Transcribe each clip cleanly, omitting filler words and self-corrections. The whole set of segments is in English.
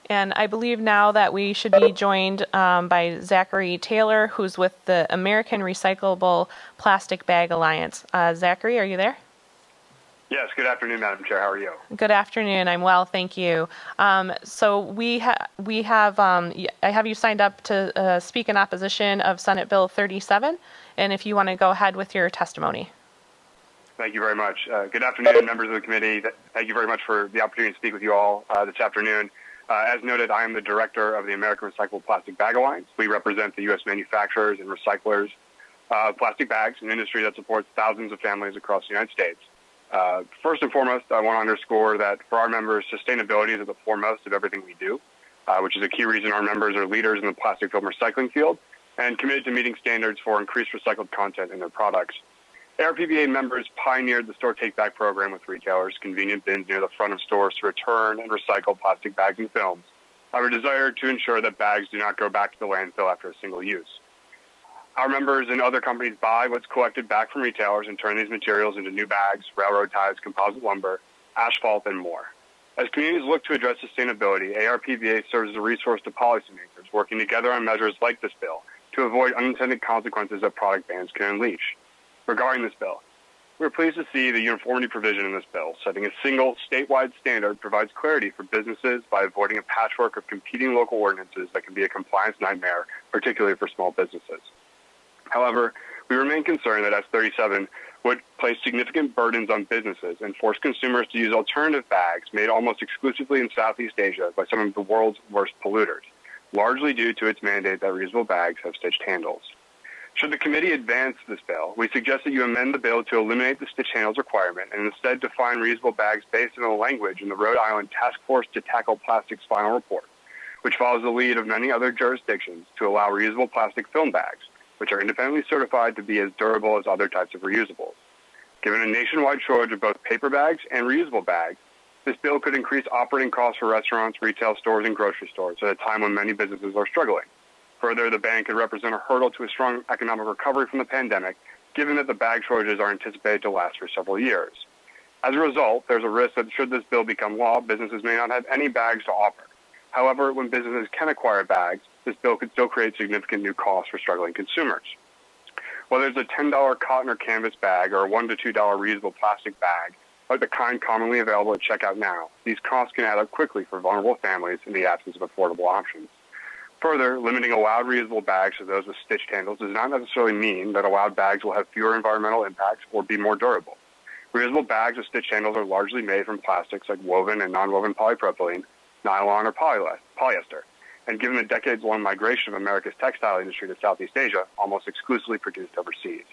And I believe now that we should be joined by Zachary Taylor, who's with the American Recyclable Plastic Bag Alliance. Zachary, are you there? Yes, good afternoon, Madam Chair. How are you? Good afternoon. I'm well, thank you. So I have you signed up to speak in opposition of Senate Bill 37, and if you want to go ahead with your testimony. Thank you very much. Good afternoon, members of the committee. Thank you very much for the opportunity to speak with you all this afternoon. As noted, I am the director of the American Recyclable Plastic Bag Alliance. We represent the U.S. manufacturers and recyclers of plastic bags, an industry that supports thousands of families across the United States. First and foremost, I want to underscore that for our members, sustainability is at the foremost of everything we do, which is a key reason our members are leaders in the plastic film recycling field and committed to meeting standards for increased recycled content in their products. ARPBA members pioneered the store take-back program with retailers, convenient bins near the front of stores to return and recycle plastic bags and films. Our desire to ensure that bags do not go back to the landfill after a single use. Our members and other companies buy what's collected back from retailers and turn these materials into new bags, railroad ties, composite lumber, asphalt, and more. As communities look to address sustainability, ARPBA serves as a resource to policymakers working together on measures like this bill to avoid unintended consequences that product bans can unleash. Regarding this bill, we're pleased to see the uniformity provision in this bill, setting a single statewide standard provides clarity for businesses by avoiding a patchwork of competing local ordinances that can be a compliance nightmare, particularly for small businesses. However, we remain concerned that S37 would place significant burdens on businesses and force consumers to use alternative bags made almost exclusively in Southeast Asia by some of the world's worst polluters, largely due to its mandate that reusable bags have stitched handles. Should the committee advance this bill, we suggest that you amend the bill to eliminate the stitch handles requirement and instead define reusable bags based on the language in the Rhode Island Task Force to Tackle Plastics final report, which follows the lead of many other jurisdictions to allow reusable plastic film bags, which are independently certified to be as durable as other types of reusables. Given a nationwide shortage of both paper bags and reusable bags, this bill could increase operating costs for restaurants, retail stores, and grocery stores at a time when many businesses are struggling. Further, the ban could represent a hurdle to a strong economic recovery from the pandemic, given that the bag shortages are anticipated to last for several years. As a result, there's a risk that should this bill become law, businesses may not have any bags to offer. However, when businesses can acquire bags, this bill could still create significant new costs for struggling consumers. Whether it's a $10 cotton or canvas bag or a $1 to $2 reusable plastic bag, like the kind commonly available at checkout now, these costs can add up quickly for vulnerable families in the absence of affordable options. Further, limiting allowed reusable bags to those with stitched handles does not necessarily mean that allowed bags will have fewer environmental impacts or be more durable. Reusable bags with stitched handles are largely made from plastics like woven and non-woven polypropylene, nylon, or polyester, and given the decades-long migration of America's textile industry to Southeast Asia, almost exclusively produced overseas.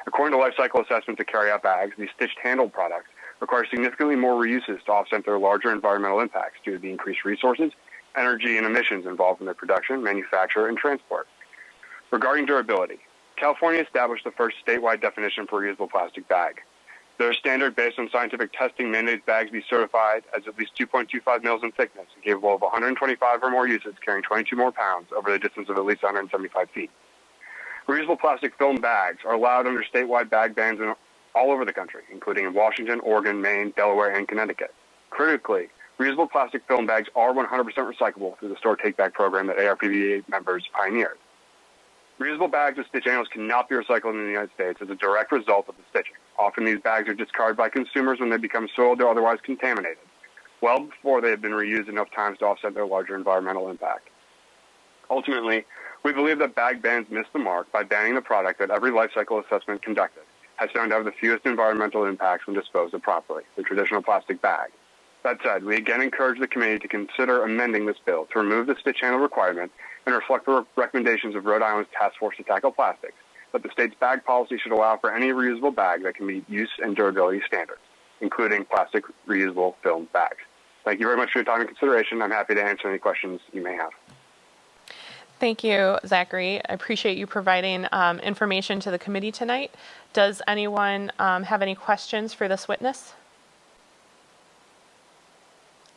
According to life cycle assessment to carry out bags, these stitched handle products require significantly more reuses to offset their larger environmental impacts due to the increased resources, energy, and emissions involved in their production, manufacture, and transport. Regarding durability, California established the first statewide definition for a reusable plastic bag. Their standard based on scientific testing mandates bags be certified as at least 2.25 mils in thickness and capable of 125 or more uses carrying 22 more pounds over the distance of at least 175 feet. Reusable plastic film bags are allowed under statewide bag bans all over the country, including in Washington, Oregon, Maine, Delaware, and Connecticut. Critically, reusable plastic film bags are 100% recyclable through the store take-back program that ARPBA members pioneered. Reusable bags with stitch handles cannot be recycled in the United States as a direct result of the stitching. Often these bags are discarded by consumers when they become soiled or otherwise contaminated, well before they have been reused enough times to offset their larger environmental impact. Ultimately, we believe that bag bans missed the mark by banning the product that every life cycle assessment conducted has found to have the fewest environmental impacts when disposed of properly, the traditional plastic bag. That said, we again encourage the committee to consider amending this bill to remove the stitch handle requirement and reflect the recommendations of Rhode Island's Task Force to Tackle Plastics, that the state's bag policy should allow for any reusable bag that can meet use and durability standards, including plastic reusable film bags. Thank you very much for your time and consideration. I'm happy to answer any questions you may have. Thank you, Zachary. I appreciate you providing information to the committee tonight. Does anyone have any questions for this witness?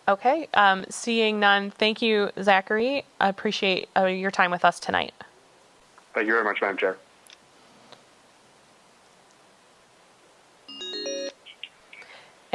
Okay, seeing none, thank you, Zachary. I appreciate your time with us tonight. Thank you very much, Madam Chair.